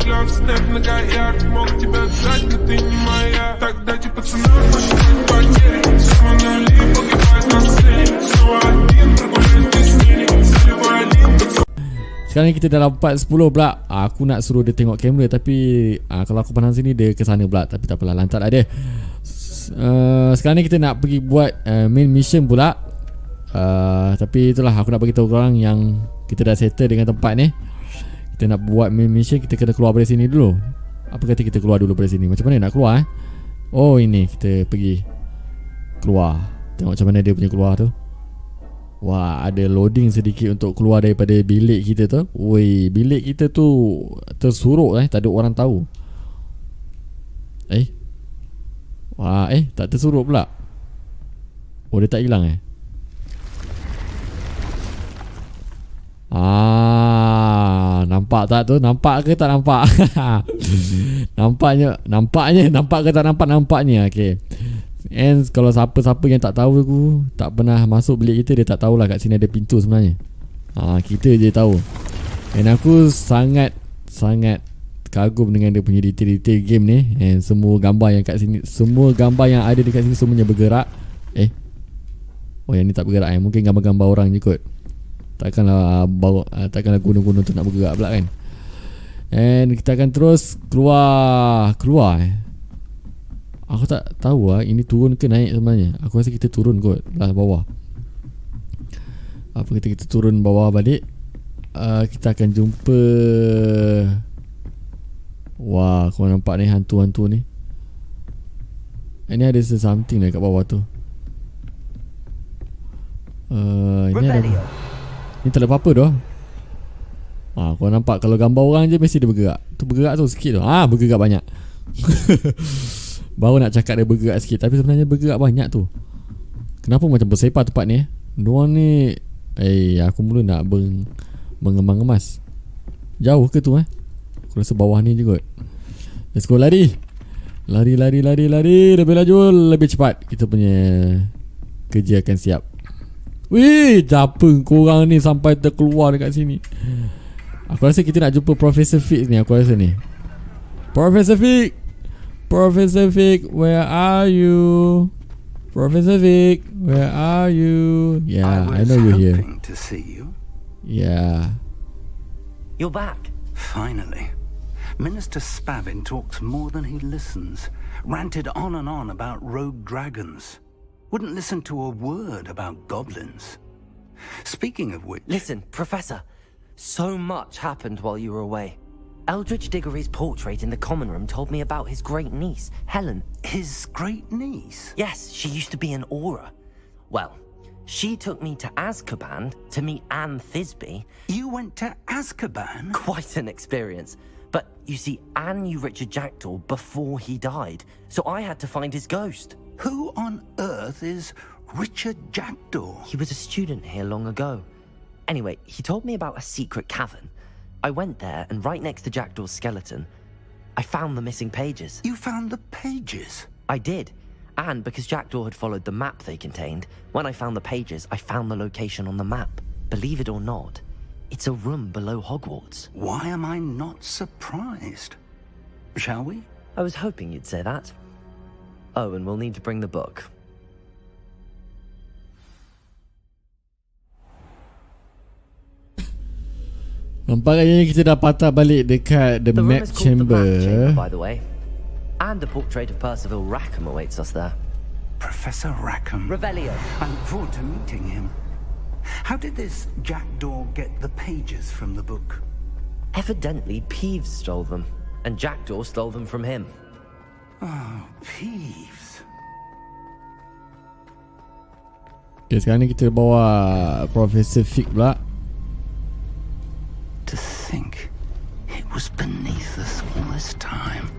Sekarang ni kita dalam part 10 pula. Aku nak suruh dia tengok kamera, tapi kalau aku pandang sini dia ke sana pula. Tapi tak apalah, lantar lah dia. Sekarang ni kita nak pergi buat main mission pula. Tapi itulah, aku nak bagi tahu korang yang kita dah settle dengan tempat ni. Kita nak buat main mission, kita kena keluar dari sini dulu. Apa kata kita keluar dulu dari sini? Macam mana nak keluar Oh ini, kita pergi keluar. Tengok macam mana dia punya keluar tu. Wah, ada loading sedikit untuk keluar daripada bilik kita tu. Woi, bilik kita tu tersuruk tak ada orang tahu. Wah, tak tersuruk pula. Oh, dia tak hilang nampak tak tu? Nampak ke tak nampak? Nampak ke tak nampaknya. Okay. And kalau siapa-siapa yang tak tahu aku, tak pernah masuk bilik kita, dia tak tahulah kat sini ada pintu sebenarnya. Kita je tahu. And aku sangat kagum dengan dia punya detail-detail game ni. And semua gambar yang kat sini, semua gambar yang ada dekat sini semuanya bergerak. Oh, yang ni tak bergerak mungkin gambar-gambar orang je kot. Takkanlah gunung-gunung tu nak bergerak pula kan. And kita akan terus keluar. Aku tak tahu ini turun ke naik sebenarnya. Aku rasa kita turun kot lah bawah. Apa kata kita turun bawah balik. Kita akan jumpa. Wah, kau nampak ni hantu-hantu ni. Ini ada something kat bawah tu. Ini ada. Ni tak ada apa-apa dah. Kau nampak kalau gambar orang je mesti dia bergerak. Tu bergerak tu sikit tu. Bergerak banyak. Baru nak cakap dia bergerak sikit, tapi sebenarnya bergerak banyak tu. Kenapa macam bersepah tempat ni? Diorang ni aku mula nak mengemas. Jauh ke tu Aku rasa bawah ni je kot. Let's go, lari. Lari. Lebih laju, lebih cepat. Kita punya kerja akan siap. Wih, siapa korang ni sampai terkeluar dekat sini? Aku rasa kita nak jumpa Professor Fig ni. Aku rasa ni Professor Fig, where are you? Professor Fig, where are you? Yeah, I know you're here. To see you. Yeah. You're back. Finally. Minister Spavin talks more than he listens. Ranted on and on about rogue dragons. Wouldn't listen to a word about goblins. Speaking of which... Listen, Professor. So much happened while you were away. Eldridge Diggory's portrait in the common room told me about his great niece, Helen. His great niece? Yes, she used to be an Auror. Well, she took me to Azkaban to meet Anne Thisbe. You went to Azkaban? Quite an experience. But you see, Anne knew Richard Jackdaw before he died, so I had to find his ghost. Who on earth is Richard Jackdaw? He was a student here long ago. Anyway, he told me about a secret cavern. I went there, and right next to Jackdaw's skeleton, I found the missing pages. You found the pages? I did. And because Jackdaw had followed the map they contained, when I found the pages, I found the location on the map. Believe it or not, it's a room below Hogwarts. Why am I not surprised? Shall we? I was hoping you'd say that. Oh, and we'll need to bring the book. Nampaknya kita dah patah balik dekat the map chamber. By the way. And a portrait of Percival Rackham awaits us there. Professor Rackham. Revelio. I look forward to meeting him. How did this Jackdaw get the pages from the book? Evidently, Peeves stole them, and Jackdaw stole them from him. Oh, Peeves. Okay, sekarang ni kita bawa Professor Fig pula. To think it was beneath us all this time.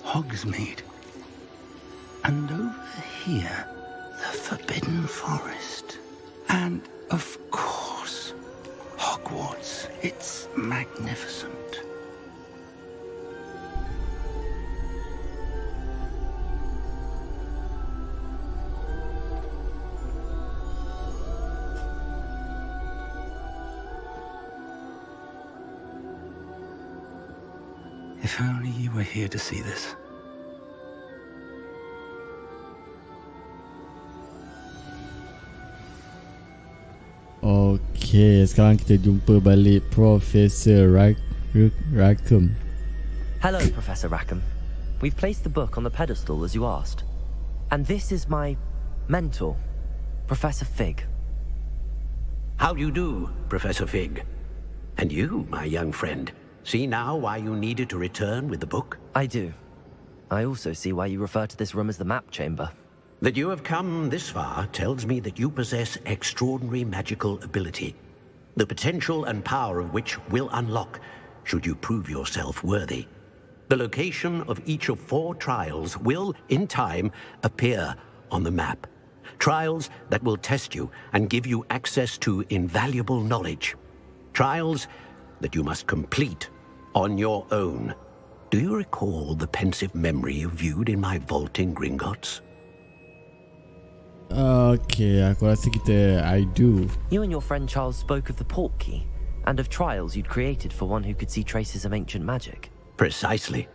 Hogsmeade. And over here, the Forbidden Forest. And, of course, Hogwarts. It's magnificent. If only you were here to see this. Okay, sekarang kita jumpa balik Professor Rackham. Hello, Professor Rackham. We've placed the book on the pedestal as you asked. And this is my mentor, Professor Fig. How do you do, Professor Fig? And you, my young friend, see now why you needed to return with the book? I do. I also see why you refer to this room as the map chamber. That you have come this far tells me that you possess extraordinary magical ability, the potential and power of which will unlock should you prove yourself worthy. The location of each of 4 trials will, in time, appear on the map. Trials that will test you and give you access to invaluable knowledge. Trials that you must complete on your own. Do you recall the pensive memory you viewed in my vault in Gringotts? Okay, aku rasa I do. You and your friend Charles spoke of the port key and of trials you'd created for one who could see traces of ancient magic. Precisely.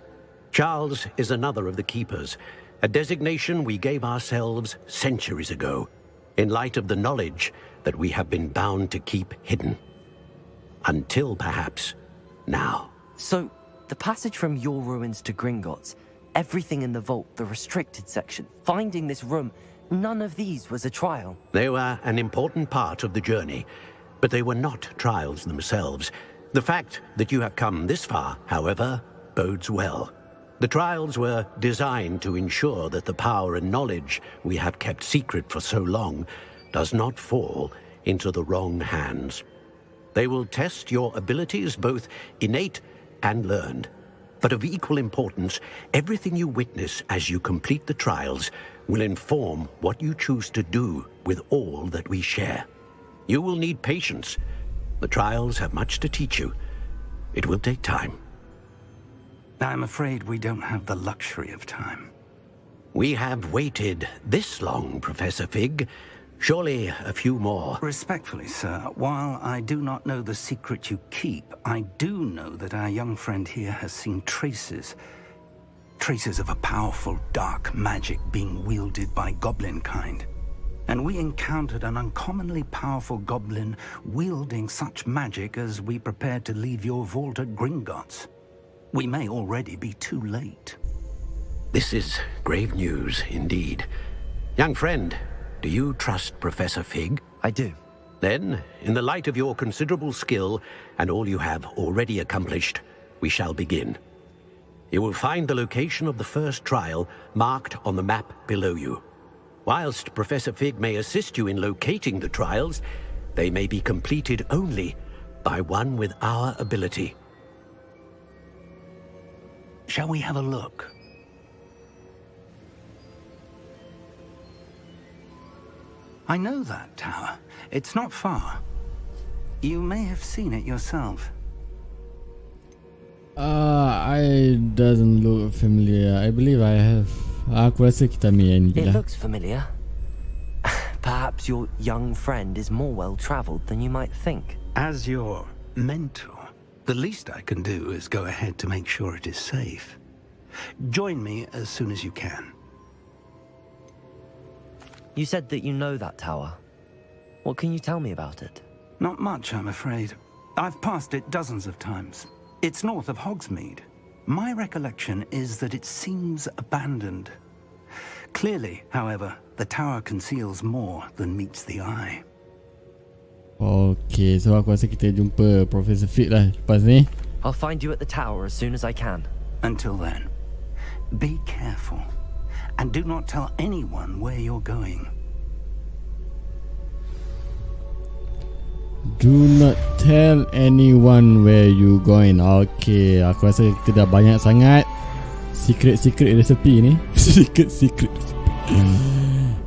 Charles is another of the keepers, a designation we gave ourselves centuries ago, in light of the knowledge that we have been bound to keep hidden. Until perhaps now. So, the passage from your ruins to Gringotts, everything in the vault, the restricted section, finding this room, none of these was a trial. They were an important part of the journey, but they were not trials themselves. The fact that you have come this far, however, bodes well. The trials were designed to ensure that the power and knowledge we have kept secret for so long does not fall into the wrong hands. They will test your abilities, both innate and learned. But of equal importance, everything you witness as you complete the trials will inform what you choose to do with all that we share. You will need patience. The trials have much to teach you. It will take time. I'm afraid we don't have the luxury of time. We have waited this long, Professor Fig. Surely a few more. Respectfully, sir, while I do not know the secret you keep, I do know that our young friend here has seen traces of a powerful dark magic being wielded by goblin kind. And we encountered an uncommonly powerful goblin wielding such magic as we prepared to leave your vault at Gringotts. We may already be too late. This is grave news indeed. Young friend, do you trust Professor Fig? I do. Then, in the light of your considerable skill and all you have already accomplished, we shall begin. You will find the location of the first trial marked on the map below you. Whilst Professor Fig may assist you in locating the trials, they may be completed only by one with our ability. Shall we have a look? I know that tower. It's not far. You may have seen it yourself. I doesn't look familiar. I believe I have. Aku rasa kita ambil yang ni It lah. looks familiar. Perhaps your young friend is more well-travelled than you might think. As your mentor, the least I can do is go ahead to make sure it is safe. Join me as soon as you can. You said that you know that tower. What can you tell me about it? Not much, I'm afraid. I've passed it dozens of times. It's north of Hogsmeade. My recollection is that it seems abandoned. Clearly, however, the tower conceals more than meets the eye. Okay, so aku rasa kita jumpa Professor Fig lah lepas ni. I'll find you at the tower as soon as I can. Until then, be careful. And do not tell anyone where you're going. Do not tell anyone where you going. Okay, aku rasa kita dah banyak sangat Secret recipe ni. Secret.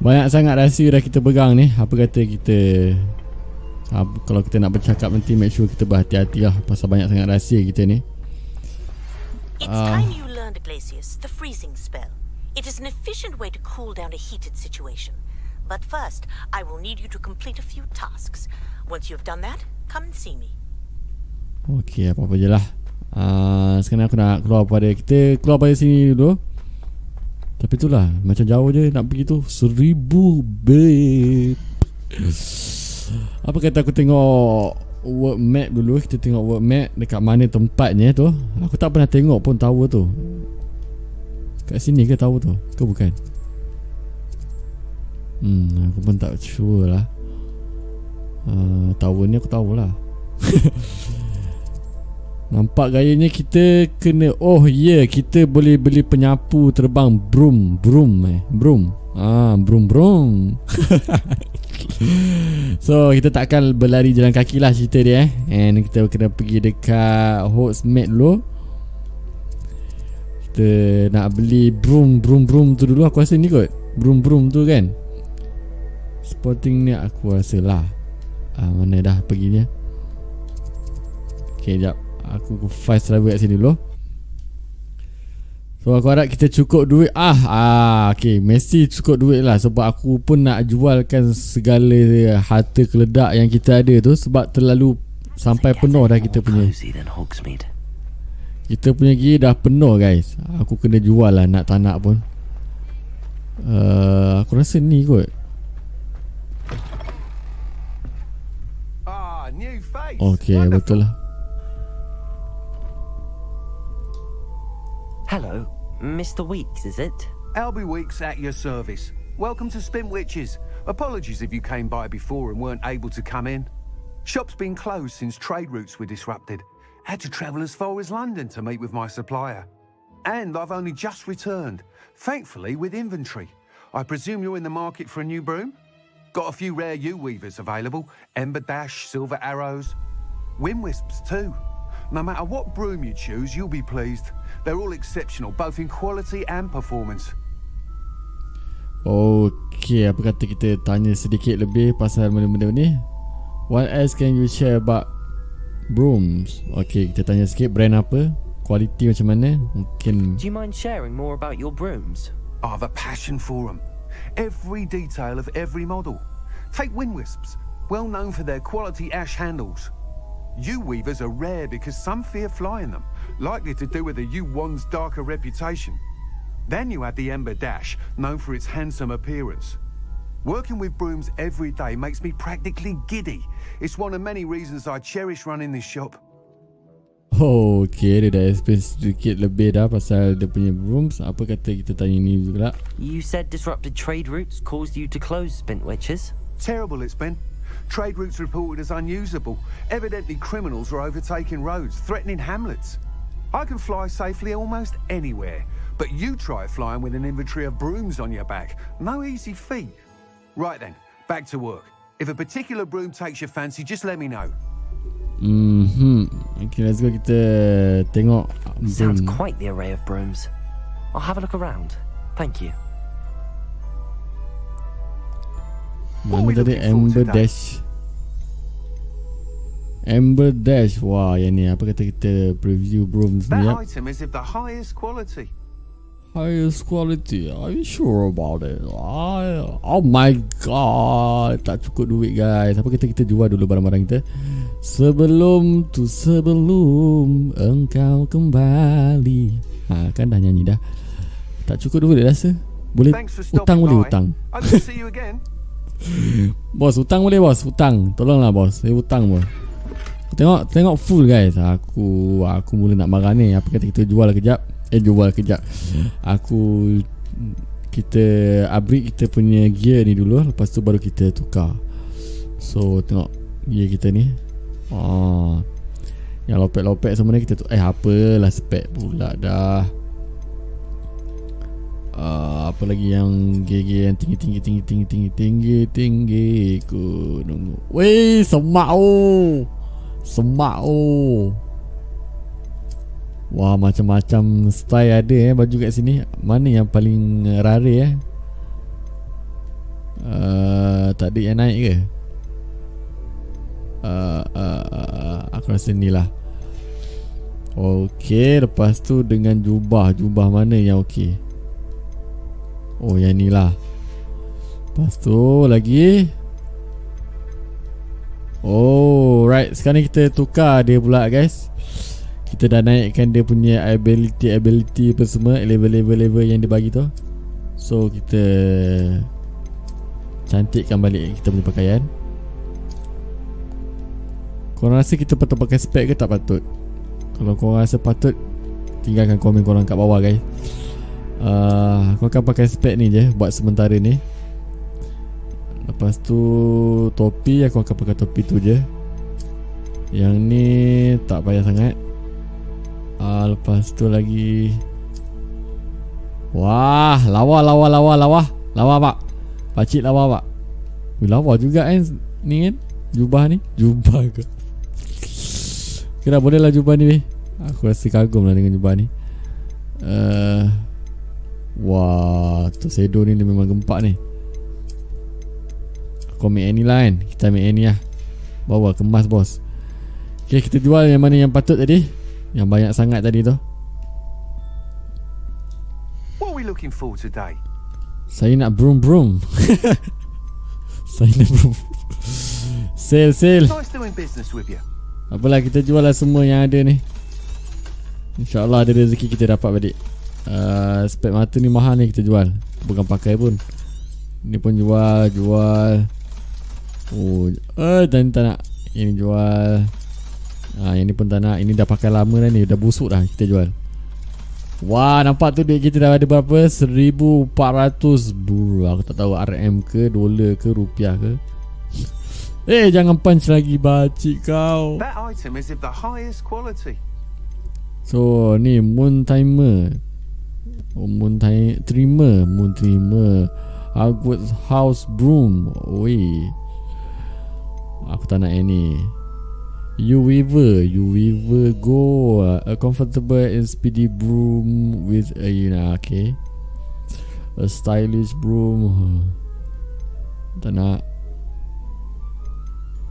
Banyak sangat rahsia dah kita pegang ni. Apa kata kita kalau kita nak bercakap nanti, make sure kita berhati-hati lah, pasal banyak sangat rahsia kita ni. It's time you learned, Glacius, the freezing spell. It is an efficient way to cool down a heated situation. But first, I will need you to complete a few tasks. Once you have done that, come and see me. Okay, apa-apa je lah. Sekarang aku nak kita keluar pada sini dulu. Tapi itulah, macam jauh je nak pergi tu. 1000 babe. Apa kata aku tengok world map dulu. Kita tengok world map dekat mana tempatnya tu. Aku tak pernah tengok pun tower tu. Kat sini ke tower tu? Ke bukan? Aku pun tak sure lah. Tower ni aku tahu lah. Nampak gayanya kita kena, kita boleh beli penyapu terbang broom. Broom. So kita takkan berlari jalan kaki lah cerita dia And kita kena pergi dekat Hogsmeade dulu. Kita nak beli broom tu dulu. Aku rasa ni kot broom tu kan. Spotting ni aku rasa lah. Mana dah perginya. Okay, jap. Aku fast travel kat sini dulu. So aku harap kita cukup duit. Okay, mesti cukup duit lah. Sebab aku pun nak jualkan segala harta keledak yang kita ada tu. Sebab terlalu sampai penuh dah kita punya. Kita punya gear dah penuh guys. Aku kena jual lah, nak tak nak pun. Aku rasa ni kot. Okay, betul lah. Hello, Mr. Weeks, is it? Albie Weeks at your service. Welcome to Spintwitches. Apologies if you came by before and weren't able to come in. Shop's been closed since trade routes were disrupted. Had to travel as far as London to meet with my supplier. And I've only just returned, thankfully with inventory. I presume you're in the market for a new broom? Got a few rare U-weavers available. Ember Dash, Silver Arrows. Wind Wisps too. No matter what broom you choose, you'll be pleased. They're all exceptional, both in quality and performance. Okay, apa kata kita tanya sedikit lebih pasal benda-benda ni. What else can you share about brooms? Okay, kita tanya sikit brand apa, quality macam mana. Mungkin. Do you mind sharing more about your brooms? I have a passion for them. Every detail of every model. Take Wind Wisps, well known for their quality ash handles. U-weavers are rare because some fear flying them, likely to do with the U-wand's darker reputation. Then you have the Ember Dash, known for its handsome appearance. Working with brooms every day makes me practically giddy. It's one of many reasons I cherish running this shop. Okay, dia dah explain sedikit lebih dah pasal dia punya brooms. Apa kata kita tanya ni juga. You said disrupted trade routes caused you to close Spintwitches? Terrible it's been. Trade routes reported as unusable. Evidently criminals are overtaking roads, threatening hamlets. I can fly safely almost anywhere, but you try flying with an inventory of brooms on your back. No easy feat. Right then, back to work. If a particular broom takes your fancy, just let me know. Okay, let's go. Kita tengok Sounds broom. quite the array of brooms. I'll have a look around. Thank you. Mana tadi? Ember Dash. Ember Dash. Wah, yang ni. Apa kata kita preview brooms ni? That item is of the highest quality. Highest quality. Are you sure about it? Oh my god. Tak cukup duit guys. Apa kata kita jual dulu barang-barang kita sebelum engkau kembali. Kan dah nyanyi dah. Tak cukup duit rasa. Boleh utang, boleh utang. I can see you again. Bos, utang boleh bos, utang. Tolonglah bos, saya utang bos. Tengok full guys. Aku mula nak marah ni. Apa kata kita jual kejap. Kita upgrade kita punya gear ni dulu. Lepas tu baru kita tukar. So tengok gear kita ni. Yang lopek-lopek semua ni kita apalah spek pula dah. Apa lagi yang gear yang tinggi ku nunggu. Weh, semak. Wah, macam-macam style ada baju kat sini. Mana yang paling rare tak ada yang naik ke? Aku rasa ni lah. Okey, lepas tu dengan jubah mana yang okey? Oh, yang ni lah. Lepas tu lagi. Oh, right. Sekarang kita tukar dia pula, guys. Kita dah naikkan dia punya ability apa semua, level yang dia bagi tu. So kita cantikkan balik kita punya pakaian. Korang rasa kita patut pakai spek ke tak patut? Kalau korang rasa patut, tinggalkan komen korang kat bawah, guys. Aku akan pakai spek ni je buat sementara ni. Lepas tu topi, aku akan pakai topi tu je. Yang ni tak payah sangat. Lepas tu lagi. Wah, lawa pak. Pakcik lawa pak. Lawa juga kan ni kan. Jubah ni. Jubah ke? Kira boleh lah jubah ni. Aku rasa kagum lah dengan jubah ni. Wah, Tuxedo ni dia memang gempak ni. Aku ambil ni lah kan. Kita ambil ni lah. Bawa kemas bos. Okay, kita jual yang mana yang patut tadi. Yang banyak sangat tadi tu. What are we looking for today? Saya nak broom. Saya nak broom. Sale. Nice doing business with you. Apalah, kita jual lah semua yang ada ni. InsyaAllah ada rezeki kita dapat balik. Spek mata ni mahal ni, kita jual. Bukan pakai pun. Ni pun jual. Oh, dan tak nak. Ini jual. Yang ni pun tak nak. Ini dah pakai lama dah ni. Dah busuk dah, kita jual. Wah, nampak tu duit kita dah ada berapa? 1,400. Aku tak tahu RM ke, dolar ke, rupiah ke. Jangan punch lagi bacik kau. That item is of the highest quality. So ni moon timer. Moon trimmer. Hogwarts house broom. Oi, aku tak nak yang ni. You weaver go. A comfortable and speedy broom with a okay. A stylish broom. Tak nak.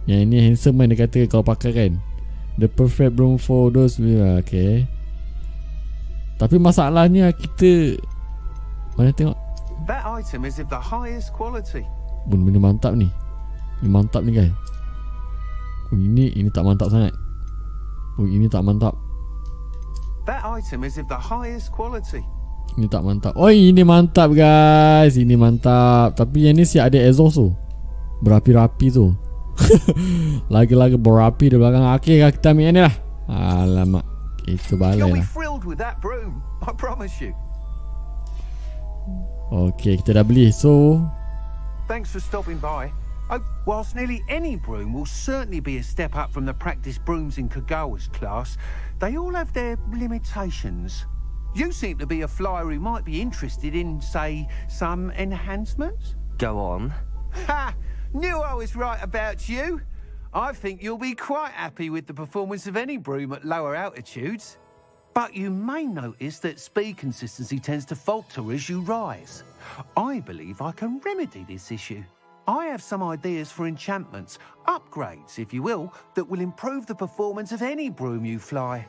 Yang ini handsome kan dia kata kalau pakai kan. The perfect broom for those with, okay. Tapi masalahnya kita mana tengok. That item is of the highest quality. Benda mantap ni. Ini mantap ni guys. Oh, ini tak mantap sangat. Oh, ini tak mantap. That item is of the highest quality. Ini tak mantap. Oh, ini mantap guys. Ini mantap. Tapi yang ni siap ada exhaust tu. Berapi-rapi tu. Lagi-lagi berapi di belakang. Okay, kita ambil yang ni lah. Alamak, itu balai You'll be lah. thrilled with that broom, I promise you. Okay, kita dah beli. So Thanks for stopping by. Whilst nearly any broom will certainly be a step up from the practice brooms in Kagawa's class, they all have their limitations. You seem to be a flyer who might be interested in, say, some enhancements? Go on. Ha! Knew I was right about you. I think you'll be quite happy with the performance of any broom at lower altitudes. But you may notice that speed consistency tends to falter as you rise. I believe I can remedy this issue. I have some ideas for enchantments, upgrades, if you will, that will improve the performance of any broom you fly.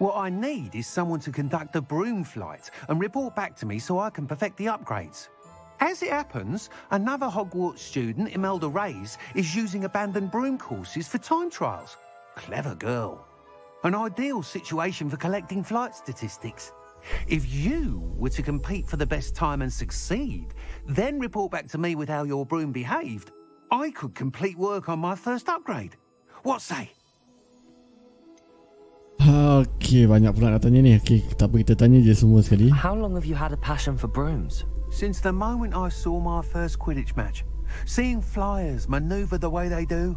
What I need is someone to conduct a broom flight and report back to me so I can perfect the upgrades. As it happens, another Hogwarts student, Imelda Reyes, is using abandoned broom courses for time trials. Clever girl. An ideal situation for collecting flight statistics. If you were to compete for the best time and succeed, then report back to me with how your broom behaved, I could complete work on my first upgrade. What say? okay, banyak pula nak tanya ni. Okay, tak apa, kita tanya je semua sekali. How long have you had a passion for brooms? Since the moment I saw my first Quidditch match, seeing flyers manoeuvre the way they do.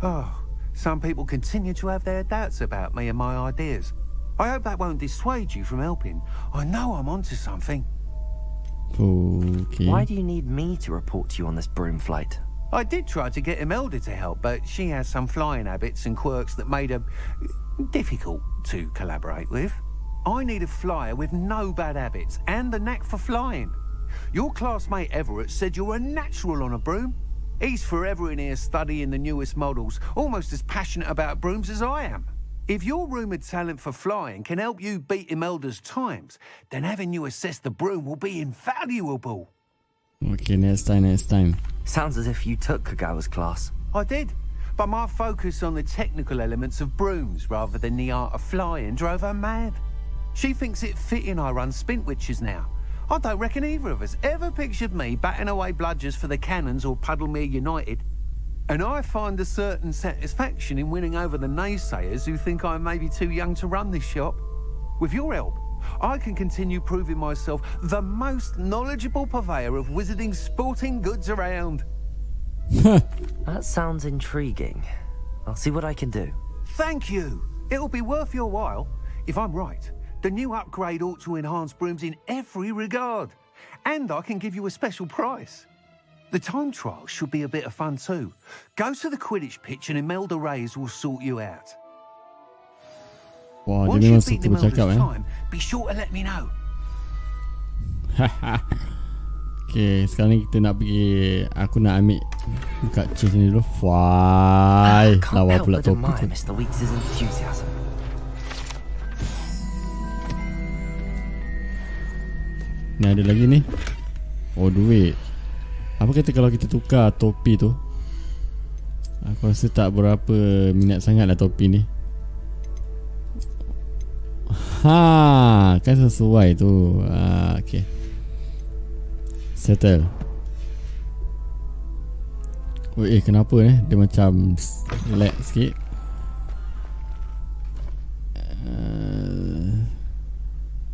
Oh, some people continue to have their doubts about me and my ideas. I hope that won't dissuade you from helping. I know I'm onto something. Okay. Why do you need me to report to you on this broom flight? I did try to get Imelda to help, but she has some flying habits and quirks that made her difficult to collaborate with. I need a flyer with no bad habits and the knack for flying. Your classmate Everett said you're a natural on a broom. He's forever in here studying the newest models, almost as passionate about brooms as I am. If your rumoured talent for flying can help you beat Imelda's times, then having you assess the broom will be invaluable. Okay, next time. Sounds as if you took Kagawa's class. I did, but my focus on the technical elements of brooms rather than the art of flying drove her mad. She thinks it fitting I run Spintwitches now. I don't reckon either of us ever pictured me batting away bludgers for the Cannons or Puddlemere United. And I find a certain satisfaction in winning over the naysayers who think I'm maybe too young to run this shop. With your help, I can continue proving myself the most knowledgeable purveyor of wizarding sporting goods around. That sounds intriguing. I'll see what I can do. Thank you. It'll be worth your while. If I'm right, the new upgrade ought to enhance brooms in every regard. And I can give you a special price. The time trial should be a bit of fun too. Go to the Quidditch pitch and Imelda Reyes will sort you out. Wah, Once dia you memang beat suka bercakap Imelda's time, be sure to let me know. Okay, sekarang ni kita nak pergi. Aku nak ambil buka chest ni dulu. Why? Can't Lawa help pula but topi admire tu. Mr. Weeks' enthusiasm. Ni ada lagi ni. Oh, duit. Apa kata kalau kita tukar topi tu? Aku rasa tak berapa minat sangat lah topi ni. Ha, kan sesuai tu. Okay. Settle. Oh, kenapa dia macam lag sikit.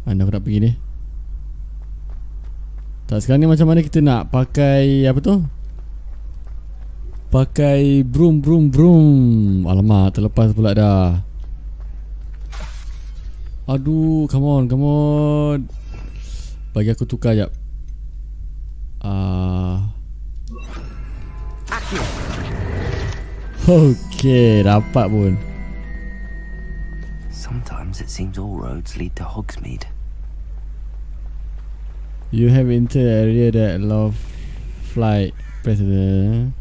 Mana aku nak pergi ni? Tak, sekarang ni macam mana kita nak pakai apa tu? Pakai broom. Alamak, terlepas pula dah. Aduh, come on. Bagi aku tukar jap. Okay, dapat pun. Sometimes it seems all roads lead to Hogsmeade. You have entered the area that allow flight president.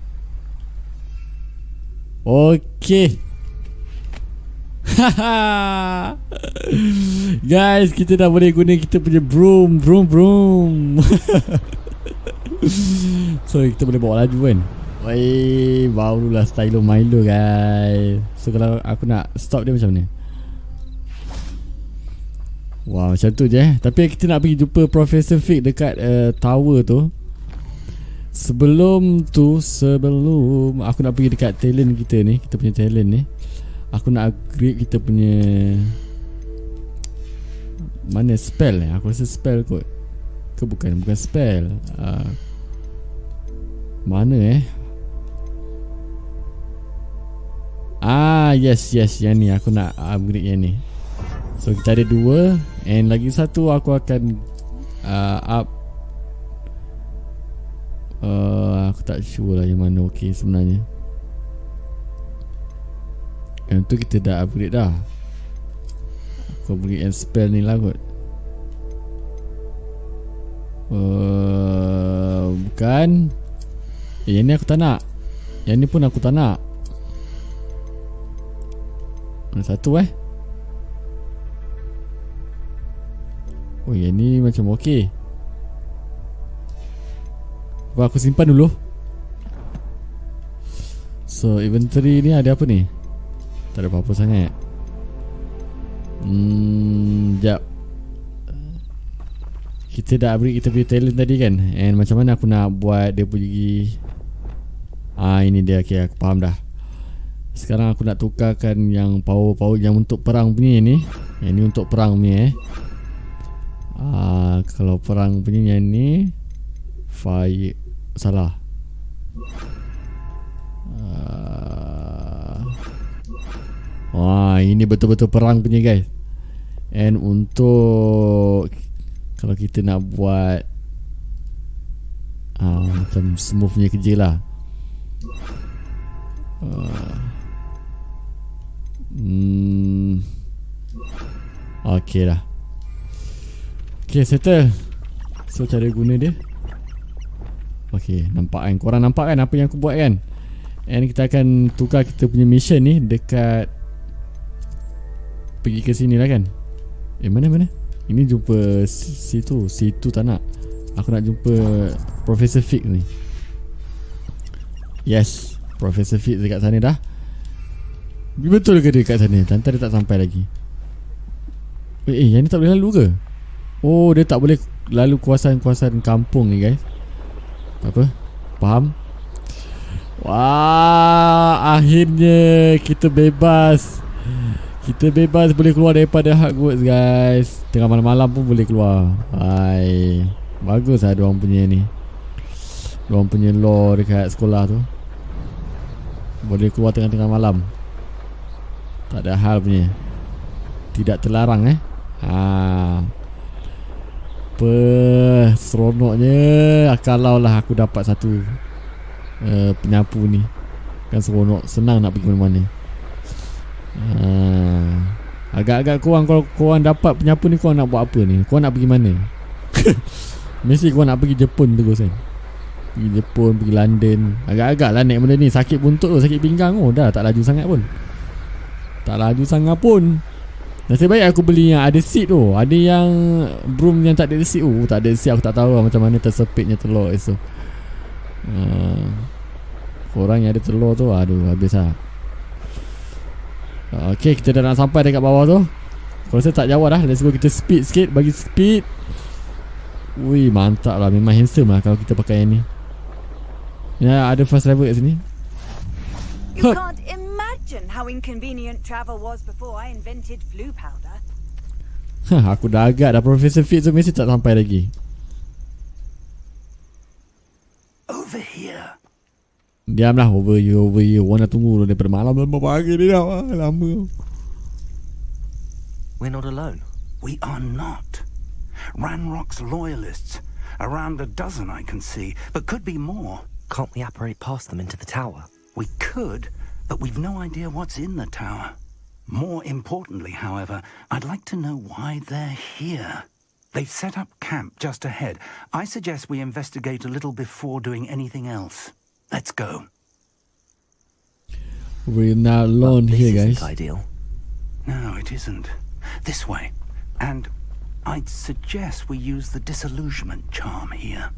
Okay. Guys, kita dah boleh guna kita punya broom. So kita boleh bawa laju kan. Woi, barulah stylo Milo guys. So kalau aku nak stop dia macam ni. Wah, macam tu je. Tapi kita nak pergi jumpa Professor Fig dekat tower tu. Sebelum aku nak pergi dekat talent kita ni, kita punya talent ni. Aku nak upgrade kita punya mana spell aku rasa spell kot. Ke bukan spell. Mana yes, yang ni aku nak upgrade yang ni. So kita ada 2. And lagi satu aku akan up. Aku tak sure lah yang mana okey sebenarnya. Yang tu kita dah upgrade dah. Aku upgrade yang spell ni lah kot. Bukan. Yang ni aku tak nak. Yang ni pun aku tak nak. Mana satu Oh, yang ni macam okey. Aku simpan dulu. So inventory ni ada apa ni? Tak ada apa-apa sangat. Sekejap. Kita dah upgrade kita punya talent tadi kan. And macam mana aku nak buat dia pergi. Ini dia. Okay, aku faham dah. Sekarang aku nak tukarkan yang power yang untuk perang punya ni. Yang ni untuk perang punya kalau perang punya yang ni fire. Salah. Ini betul-betul perang punya guys. And untuk kalau kita nak buat macam smoothnya kerja lah. Okay lah. Okay, settle. So cara guna dia. Okay, nampak kan? Korang nampak kan apa yang aku buat kan? And kita akan tukar kita punya mission ni dekat, pergi ke sini lah kan. Mana? Ini jumpa situ tak nak. Aku nak jumpa Professor Fig ni. Yes, Professor Fig dekat sana dah. Betul ke dia dekat sana? Tantan dia tak sampai lagi. Yang ni tak boleh lalu ke? Oh, dia tak boleh lalu kawasan-kawasan kampung ni guys. Apa? Faham? Wah, akhirnya kita bebas. Kita bebas boleh keluar daripada Hogwarts guys. Tengah malam-malam pun boleh keluar. Hai, bagus lah diorang punya ni. Diorang punya law dekat sekolah tu. Boleh keluar tengah-tengah malam. Tak ada hal punya. Tidak terlarang seronoknya. Kalau lah aku dapat satu penyapu ni, kan seronok. Senang nak pergi mana-mana. Agak-agak korang, kalau korang dapat penyapu ni, korang nak buat apa ni? Korang nak pergi mana? Mesti korang nak pergi Jepun terus kan? Pergi Jepun, pergi London. Agak-agak lah naik benda ni. Sakit buntut tu, sakit pinggang. Oh dah tak laju sangat pun. Nasib baik aku beli yang ada seat tu. Ada yang broom yang tak ada seat tu. Tak ada seat, aku tak tahu lah macam mana tersepitnya telur esok. Korang yang ada telur tu, aduh habis lah. Okay, kita dah nak sampai dekat bawah tu. Aku rasa tak jauh dah. Let's go, kita speed sikit. Bagi speed. Wih, mantap lah. Memang handsome lah kalau kita pakai yang ni. Ya, ada fast travel kat sini. You can't imagine how inconvenient travel was before I invented flu powder. Aku dah agak dah. Professor Fig tu mesti tak sampai lagi. Over here. Diamlah, over here. Orang dah tunggu daripada malam pagi ni dah. Lama. We're not alone. We are not. Ranrock's loyalists. Around a dozen I can see, but could be more. Can't we apparate past them into the tower? We could, but we've no idea what's in the tower. More importantly, however, I'd like to know why they're here. They've set up camp just ahead. I suggest we investigate a little before doing anything else. Let's go. We're not alone here, guys. This isn't ideal. No, it isn't. This way. And I'd suggest we use the disillusionment charm here.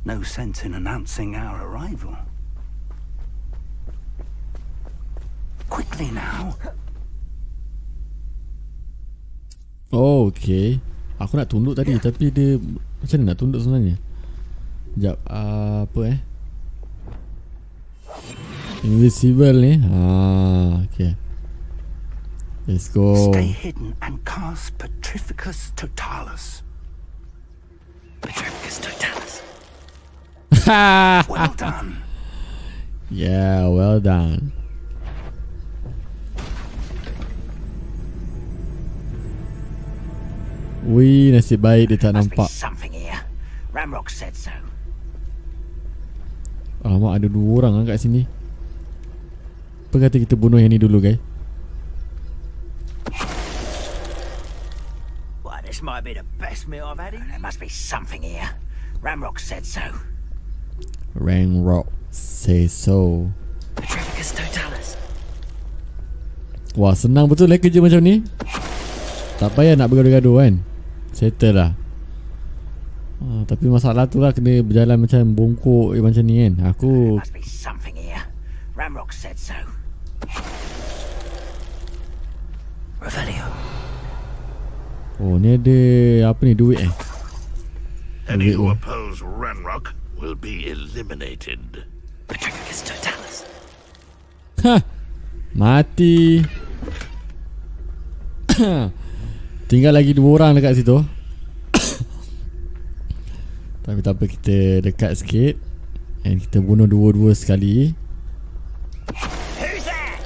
No sense in announcing our arrival. Quickly now. Oh, okay. Aku nak tunduk tadi, tapi dia macam mana nak tunduk sebenarnya? Sekejap, apa Invisible ni. Okay. Let's go. Stay hidden and cast Petrificus Totalis. Petrificus Totalis. Well done. Yeah, well done. Wih, nasib baik dia tak nampak. Something here. Ramrock said so. Alamak, ada dua orang kat sini. Apa kata kita bunuh yang ni dulu, guys? Well, this might be the best meal I've had. There must be something here. Ramrock said so. Ramrock say so. Petrificus Totalis. Wah, senang betul lah kerja macam ni. Tak payah nak bergaduh-gaduh kan. Settle lah. Tapi masalah tu lah, kena berjalan macam bongkok macam ni kan. Aku Must be something here. Ramrock said so. Revelio. Oh, ni ada apa ni, duit Any Duit who oh. oppose Ranrock will be eliminated. Petrificus Totalis. Hah, mati. Tinggal lagi dua orang dekat situ. Tapi tak apa, kita dekat sikit. And kita bunuh dua-dua sekali. Who's there?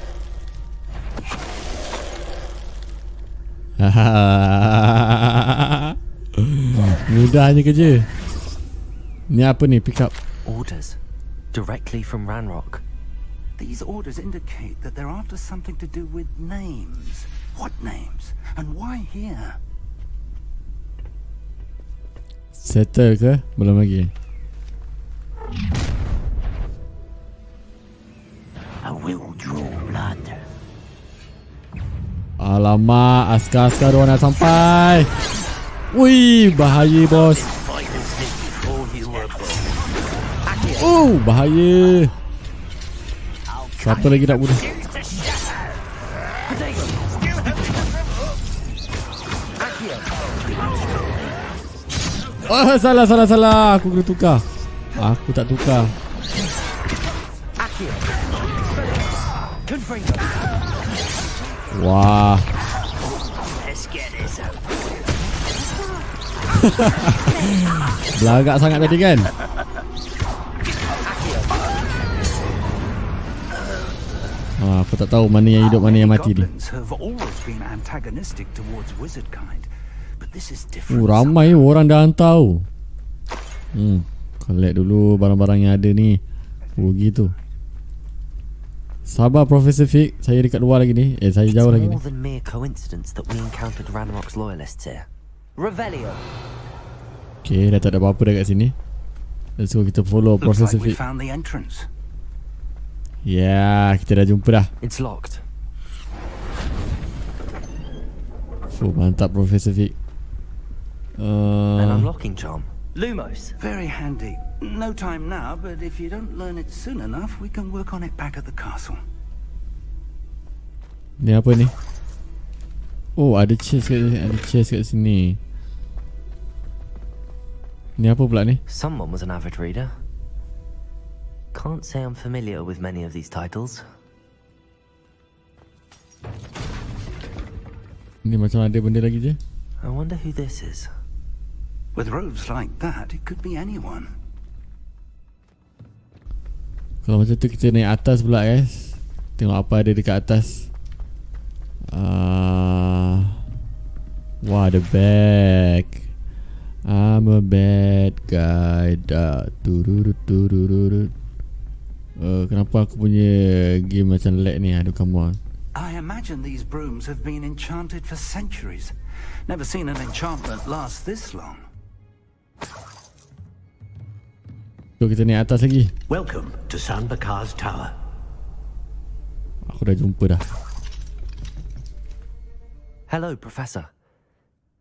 Mudahnya kerja. Ni apa ni, pick up. Orders. Directly from Ranrock. These orders indicate that they're after something to do with names. What names? And why here? Settle ke? Belum lagi. I will draw blood. Alamak, askar-askar diorang nak sampai. Wih, bahaya bos. Bahaya. Siapa lagi tak bunuh? Oh, salah. Aku kena tukar. Aku tak tukar. Wah. Belagak sangat tadi kan? Aku tak tahu mana yang hidup, mana yang mati ni. Ramai orang dah hantar. Collect dulu barang-barang yang ada ni. Gitu. Sabar Professor Fig, saya dekat luar lagi ni. Saya jauh lagi ni. It's more than mere coincidence that we encountered Ranrock's loyalists here. Revelio. Okay, dah tak ada apa-apa dah kat sini. Let's go, kita follow Professor Fig. Ya, kita dah jumpa dah. It's locked. Mantap Professor Fig. An unlocking charm. Lumos. Very handy. No time now, but if you don't learn it soon enough, we can work on it back at the castle. Ni apa ni? Oh, ada chest kat sini. Ni apa pula ni? Someone was an avid reader. Can't say I'm familiar with many of these titles. Ni macam ada benda lagi je. I wonder who this is. With robes like that, it could be anyone. Kalau macam tu kita naik atas pula guys. Tengok apa ada dekat atas. Wah, ada bag. I'm a bad guy. Kenapa aku punya game macam lag ni? Aduh, come on. I imagine these brooms have been enchanted for centuries. Never seen an enchantment last this long. So kita naik atas lagi. Welcome to Bakal's tower. Aku dah jumpa dah. Hello, Professor.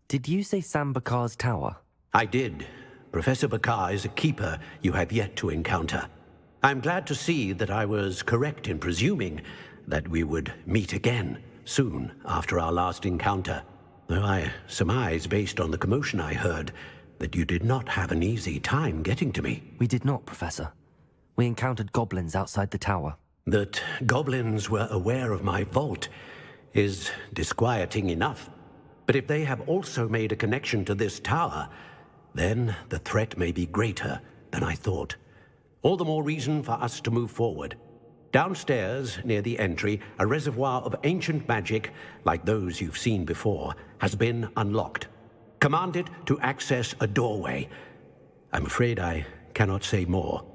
Did you say Bakal's tower? I did. Professor Bakal is a keeper you have yet to encounter. I'm glad to see that I was correct in presuming that we would meet again soon after our last encounter. Though I surmise, based on the commotion I heard, that you did not have an easy time getting to me. We did not, Professor. We encountered goblins outside the tower. That goblins were aware of my vault is disquieting enough. But if they have also made a connection to this tower, then the threat may be greater than I thought. All the more reason for us to move forward. Downstairs, near the entry, a reservoir of ancient magic, like those you've seen before, has been unlocked. Command it to access a doorway. I'm afraid I cannot say more.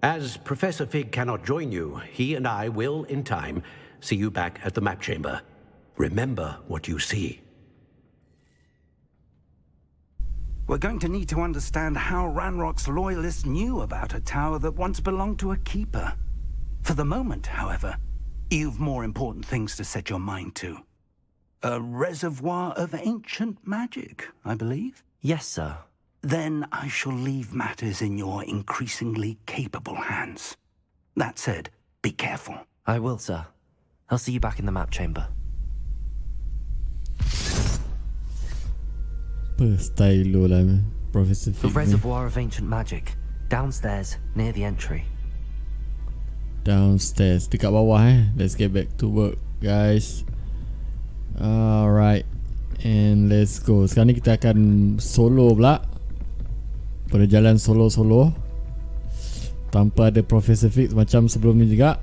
As Professor Fig cannot join you, he and I will, in time, see you back at the map chamber. Remember what you see. We're going to need to understand how Ranrock's loyalists knew about a tower that once belonged to a keeper. For the moment, however, you've more important things to set your mind to. A reservoir of ancient magic, I believe? Yes, sir. Then I shall leave matters in your increasingly capable hands. That said, be careful. I will, sir. I'll see you back in the map chamber. Stylo lah, Professor The Fig. reservoir of ancient magic. Downstairs, near the entry. Downstairs, dekat bawah Let's get back to work, guys. Alright, and let's go. Sekarang ni kita akan solo pula. Perjalanan solo tanpa ada Professor Fig macam sebelum ni juga.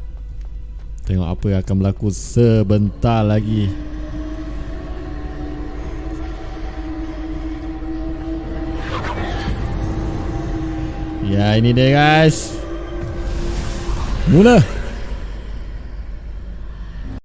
Tengok apa yang akan berlaku sebentar lagi. Ya, ini dia guys. Mula.